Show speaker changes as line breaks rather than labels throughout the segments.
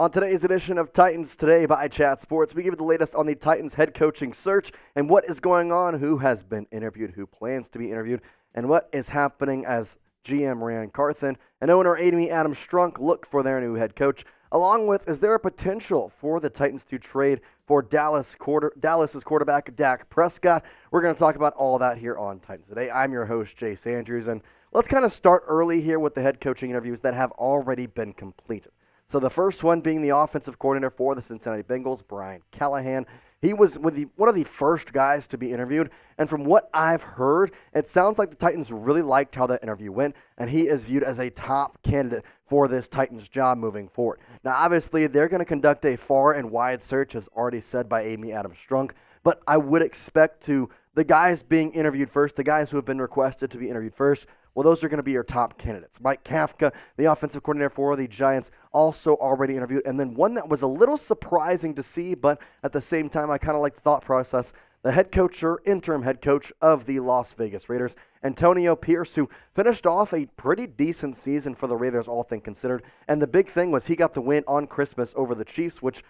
On today's edition of Titans Today by Chat Sports, we give you the latest on the Titans head coaching search and what is going on, who has been interviewed, who plans to be interviewed, and what is happening as GM Ran Carthon and owner Amy Adams Strunk look for their new head coach. Along with, is there a potential for the Titans to trade for Dallas's quarterback Dak Prescott? We're going to talk about all that here on Titans Today. I'm your host, Jace Andrews, and let's kind of start early here with the head coaching interviews that have already been completed. So the first one being the offensive coordinator for the Cincinnati Bengals, Brian Callahan. He was one of the first guys to be interviewed, and from what I've heard, it sounds like the Titans really liked how that interview went, and he is viewed as a top candidate for this Titans job moving forward. Now, obviously, they're going to conduct a far and wide search, as already said by Amy Adams Strunk, but I would expect the guys being interviewed first, the guys who have been requested to be interviewed first, well, those are going to be your top candidates. Mike Kafka, the offensive coordinator for the Giants, also already interviewed. And then one that was a little surprising to see, but at the same time, I kind of like the thought process. The head coach or interim head coach of the Las Vegas Raiders, Antonio Pierce, who finished off a pretty decent season for the Raiders, all things considered. And the big thing was he got the win on Christmas over the Chiefs, which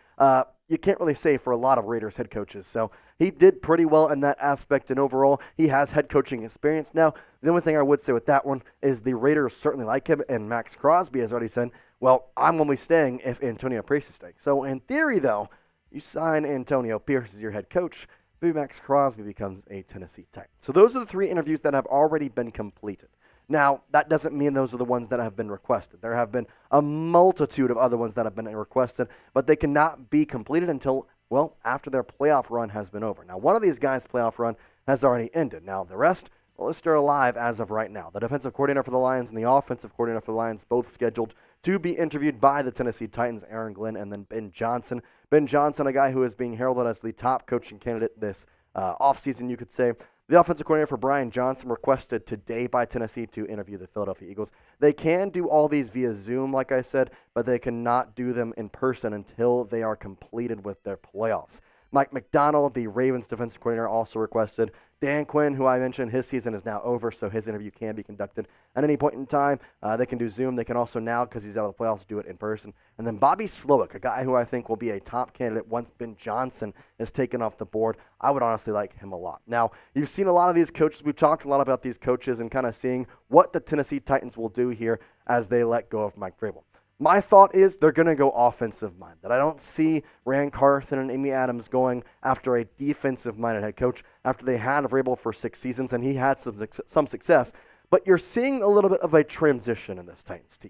you can't really say for a lot of Raiders head coaches. So he did pretty well in that aspect, and overall, he has head coaching experience. Now, the only thing I would say with that one is the Raiders certainly like him, and Max Crosby has already said, well, I'm only staying if Antonio Pierce is staying. So in theory, though, you sign Antonio Pierce as your head coach, maybe Max Crosby becomes a Tennessee Titan. So those are the three interviews that have already been completed. Now, that doesn't mean those are the ones that have been requested. There have been a multitude of other ones that have been requested, but they cannot be completed until, well, after their playoff run has been over. Now, one of these guys' playoff run has already ended. Now, the rest, well, they're alive as of right now. The defensive coordinator for the Lions and the offensive coordinator for the Lions both scheduled to be interviewed by the Tennessee Titans, Aaron Glenn and then Ben Johnson. Ben Johnson, a guy who is being heralded as the top coaching candidate this offseason, you could say. The offensive coordinator for Brian Johnson requested today by Tennessee to interview the Philadelphia Eagles. They can do all these via Zoom, like I said, but they cannot do them in person until they are completed with their playoffs. Mike McDonald, the Ravens defensive coordinator, also requested. Dan Quinn, who I mentioned, his season is now over, so his interview can be conducted at any point in time. They can do Zoom. They can also now, because he's out of the playoffs, do it in person. And then Bobby Slowick, a guy who I think will be a top candidate once Ben Johnson is taken off the board. I would honestly like him a lot. Now, you've seen a lot of these coaches. We've talked a lot about these coaches and kind of seeing what the Tennessee Titans will do here as they let go of Mike Vrabel. My thought is they're going to go offensive-minded. I don't see Ran Carthon and Amy Adams going after a defensive-minded head coach after they had Vrabel for 6 seasons, and he had some success. But you're seeing a little bit of a transition in this Titans team.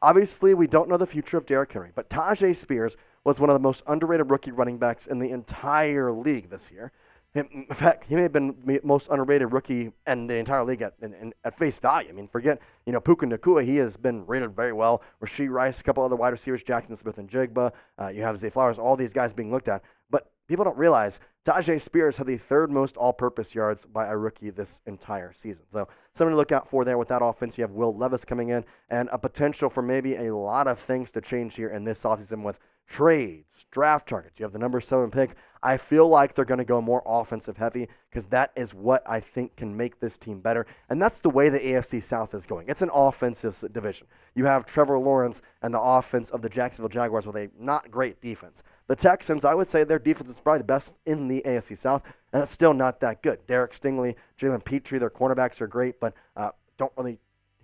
Obviously, we don't know the future of Derrick Henry, but Tajay Spears was one of the most underrated rookie running backs in the entire league this year. In fact, he may have been the most underrated rookie in the entire league at face value. I mean, forget, Puka Nacua, he has been rated very well. Rashee Rice, a couple other wide receivers, Jackson Smith and Jigba. You have Zay Flowers, all these guys being looked at. But people don't realize Tajay Spears had the third most all-purpose yards by a rookie this entire season. So something to look out for there with that offense. You have Will Levis coming in and a potential for maybe a lot of things to change here in this offseason with trades, draft targets. You have the number 7 pick. I feel like they're going to go more offensive heavy because that is what I think can make this team better. And that's the way the AFC South is going. It's an offensive division. You have Trevor Lawrence and the offense of the Jacksonville Jaguars with a not great defense. The Texans, I would say their defense is probably the best in the AFC South, and it's still not that good. Derek Stingley, Jalen Petrie, their cornerbacks are great, but don't really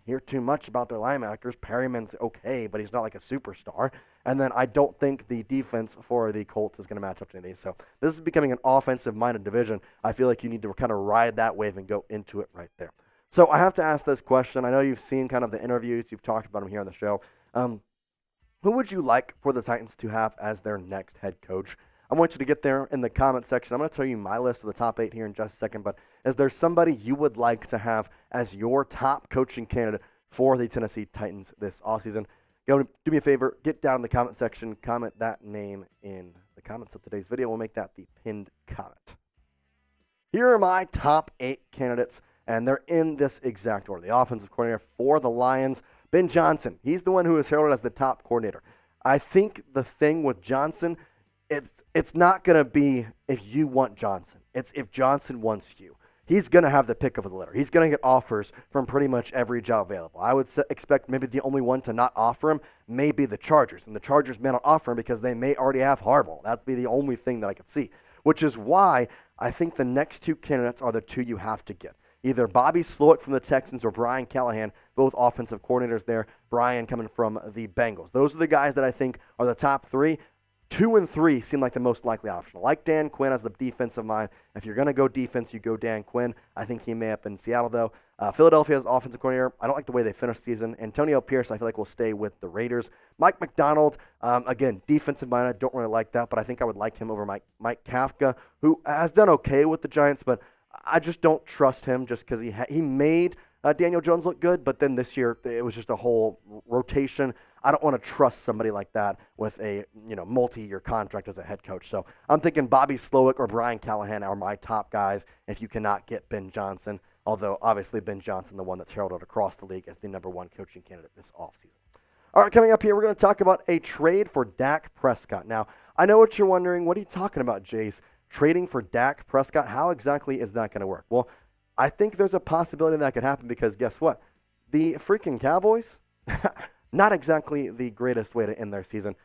hear too much about their linebackers. Perryman's okay, but he's not like a superstar. And then I don't think the defense for the Colts is going to match up to any of these. So this is becoming an offensive-minded division. I feel like you need to kind of ride that wave and go into it right there. So I have to ask this question. I know you've seen kind of the interviews. You've talked about them here on the show. Who would you like for the Titans to have as their next head coach? I want you to get there in the comment section. I'm going to tell you my list of the top 8 here in just a second, but is there somebody you would like to have as your top coaching candidate for the Tennessee Titans this offseason? Go do me a favor, get down in the comment section, comment that name in the comments of today's video. We'll make that the pinned comment. Here are my top 8 candidates, and they're in this exact order. The offensive coordinator for the Lions, Ben Johnson. He's the one who is heralded as the top coordinator. I think the thing with Johnson, it's not going to be if you want Johnson. It's if Johnson wants you. he's going to have the pick of the litter. He's going to get offers from pretty much every job available. I would expect maybe the only one to not offer him may be the Chargers, and the Chargers may not offer him because they may already have Harbaugh. That'd be the only thing that I could see, which is why I think the next two candidates are the two you have to get. Either Bobby Slowick from the Texans or Brian Callahan, both offensive coordinators there. Brian coming from the Bengals. Those are the guys that I think are the top three. 2 and 3 seem like the most likely option. I like Dan Quinn as the defensive mind. If you're going to go defense, you go Dan Quinn. I think he may up in Seattle, though. Philadelphia's offensive coordinator, I don't like the way they finished the season. Antonio Pierce, I feel like will stay with the Raiders. Mike McDonald, again, defensive mind. I don't really like that, but I think I would like him over Mike Kafka, who has done okay with the Giants, but I just don't trust him just because he made Daniel Jones look good, but then this year it was just a whole rotation. I don't want to trust somebody like that with a multi-year contract as a head coach. So I'm thinking Bobby Slowick or Brian Callahan are my top guys if you cannot get Ben Johnson, although obviously Ben Johnson, the one that's heralded across the league as the #1 coaching candidate this offseason. All right, coming up here, we're going to talk about a trade for Dak Prescott. Now, I know what you're wondering. What are you talking about, Jace? Trading for Dak Prescott? How exactly is that going to work? Well, I think there's a possibility that could happen because guess what? The freaking Cowboys, not exactly the greatest way to end their season.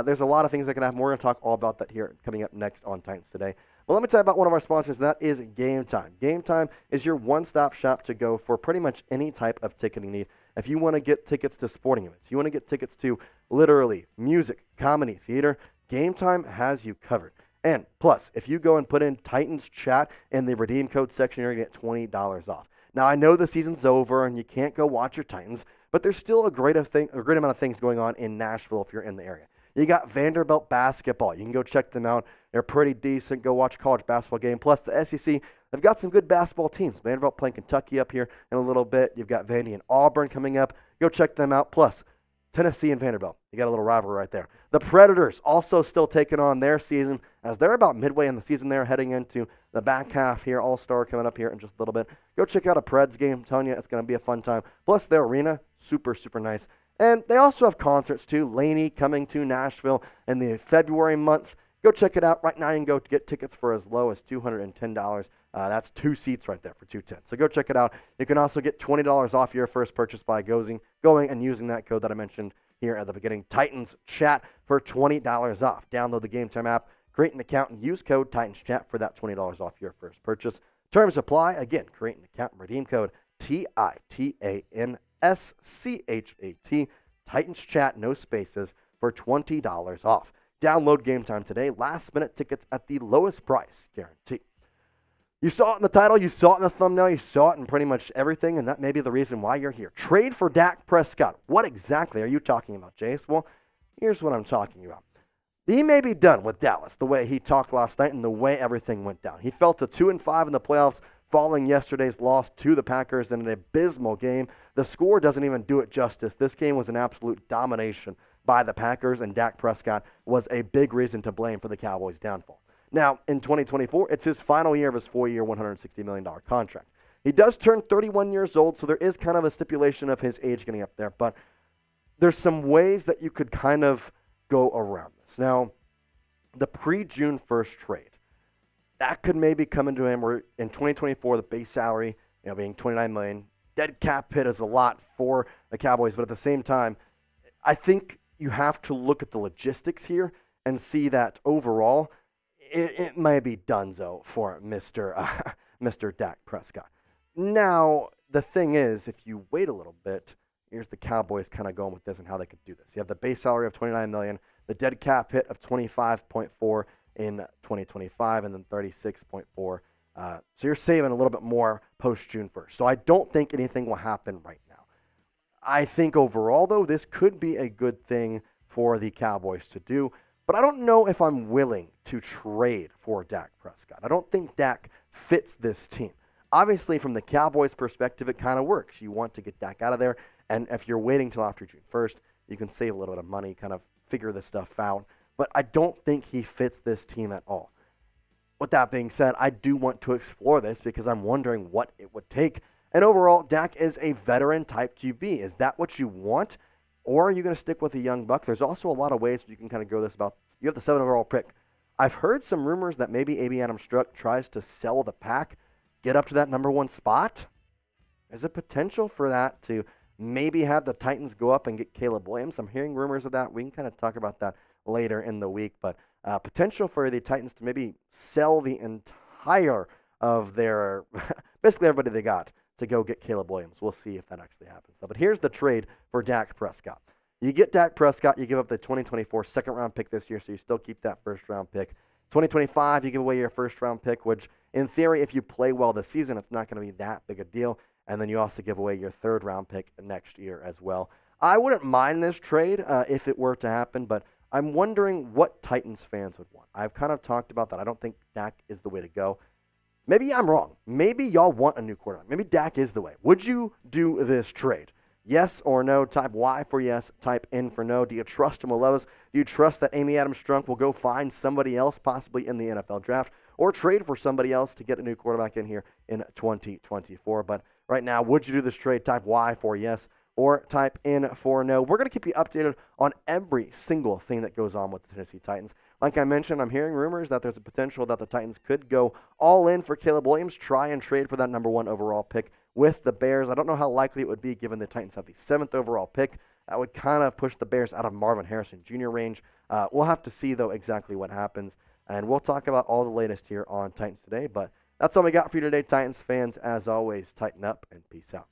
There's a lot of things that can happen. We're going to talk all about that here coming up next on Titans Today. Well, let me tell you about one of our sponsors, and that is Game Time. Game Time is your one-stop shop to go for pretty much any type of ticketing need. If you want to get tickets to sporting events, you want to get tickets to literally music, comedy, theater, Game Time has you covered. And plus, if you go and put in Titans Chat in the redeem code section, you're going to get $20 off. Now, I know the season's over and you can't go watch your Titans, but there's still a great amount of things going on in Nashville if you're in the area. You got Vanderbilt basketball. You can go check them out. They're pretty decent. Go watch a college basketball game. Plus, the SEC, they've got some good basketball teams. Vanderbilt playing Kentucky up here in a little bit. You've got Vandy and Auburn coming up. Go check them out. Plus, Tennessee and Vanderbilt. You got a little rivalry right there. The Predators also still taking on their season as they're about midway in the season. They're heading into the back half here. All-Star coming up here in just a little bit. Go check out a Preds game. I'm telling you, it's going to be a fun time. Plus, their arena, super, super nice. And they also have concerts, too. Laney coming to Nashville in the February month. Go check it out. Right now, you can go get tickets for as low as $210. That's 2 seats right there for $210. So go check it out. You can also get $20 off your first purchase by going and using that code that I mentioned here at the beginning. Titans Chat for $20 off. Download the Game Time app, create an account, and use code Titans Chat for that $20 off your first purchase. Terms apply. Again, create an account and redeem code TITANSCHAT. Titans Chat, no spaces, for $20 off. Download Game Time today. Last-minute tickets at the lowest price guarantee. You saw it in the title, you saw it in the thumbnail, you saw it in pretty much everything, and that may be the reason why you're here. Trade for Dak Prescott. What exactly are you talking about, Jace? Well, here's what I'm talking about. He may be done with Dallas, the way he talked last night and the way everything went down. He fell to 2-5 in the playoffs following yesterday's loss to the Packers in an abysmal game. The score doesn't even do it justice. This game was an absolute domination by the Packers, and Dak Prescott was a big reason to blame for the Cowboys' downfall. Now, in 2024, it's his final year of his 4-year, $160 million contract. He does turn 31 years old, so there is kind of a stipulation of his age getting up there, but there's some ways that you could kind of go around this. Now, the pre-June 1st trade, that could maybe come into him where in 2024, the base salary, being $29 million, dead cap hit is a lot for the Cowboys, but at the same time, I think you have to look at the logistics here and see that overall, it may be donezo for Mr. Dak Prescott. Now, the thing is, if you wait a little bit, here's the Cowboys kind of going with this and how they could do this. You have the base salary of $29 million, the dead cap hit of $25.4 in 2025, and then $36.4. So you're saving a little bit more post-June 1st. So I don't think anything will happen right now. I think overall, though, this could be a good thing for the Cowboys to do. But I don't know if I'm willing to trade for Dak Prescott. I don't think Dak fits this team. Obviously, from the Cowboys' perspective, it kind of works. You want to get Dak out of there, and if you're waiting till after June 1st, you can save a little bit of money, kind of figure this stuff out. But I don't think he fits this team at all. With that being said, I do want to explore this because I'm wondering what it would take. And overall, Dak is a veteran-type QB. Is that what you want? Or are you going to stick with a young buck? There's also a lot of ways you can kind of go this about. You have the 7th overall pick. I've heard some rumors that maybe Amy Adams Strunk tries to sell the pack. get up to that number 1 spot? Is it potential for that to maybe have the Titans go up and get Caleb Williams? I'm hearing rumors of that. We can kind of talk about that later in the week, but potential for the Titans to maybe sell the entire of their, basically everybody they got to go get Caleb Williams. We'll see if that actually happens. But here's the trade for Dak Prescott. You get Dak Prescott, you give up the 2024 second-round pick this year, so you still keep that first-round pick. 2025, you give away your first-round pick, which in theory, if you play well this season, it's not going to be that big a deal. And then you also give away your third-round pick next year as well. I wouldn't mind this trade if it were to happen, but I'm wondering what Titans fans would want. I've kind of talked about that. I don't think Dak is the way to go. Maybe I'm wrong. Maybe y'all want a new quarterback. Maybe Dak is the way. Would you do this trade? Yes or no? Type Y for yes. Type N for no. Do you trust him with Levis? Do you trust that Amy Adams Strunk will go find somebody else possibly in the NFL draft or trade for somebody else to get a new quarterback in here in 2024? But right now, would you do this trade? Type Y for yes or type N for no. We're going to keep you updated on every single thing that goes on with the Tennessee Titans. Like I mentioned, I'm hearing rumors that there's a potential that the Titans could go all in for Caleb Williams, try and trade for that number 1 overall pick with the Bears. I don't know how likely it would be given the Titans have the 7th overall pick. That would kind of push the Bears out of Marvin Harrison Jr. range. We'll have to see, though, exactly what happens. And we'll talk about all the latest here on Titans Today. But that's all we got for you today, Titans fans. As always, tighten up and peace out.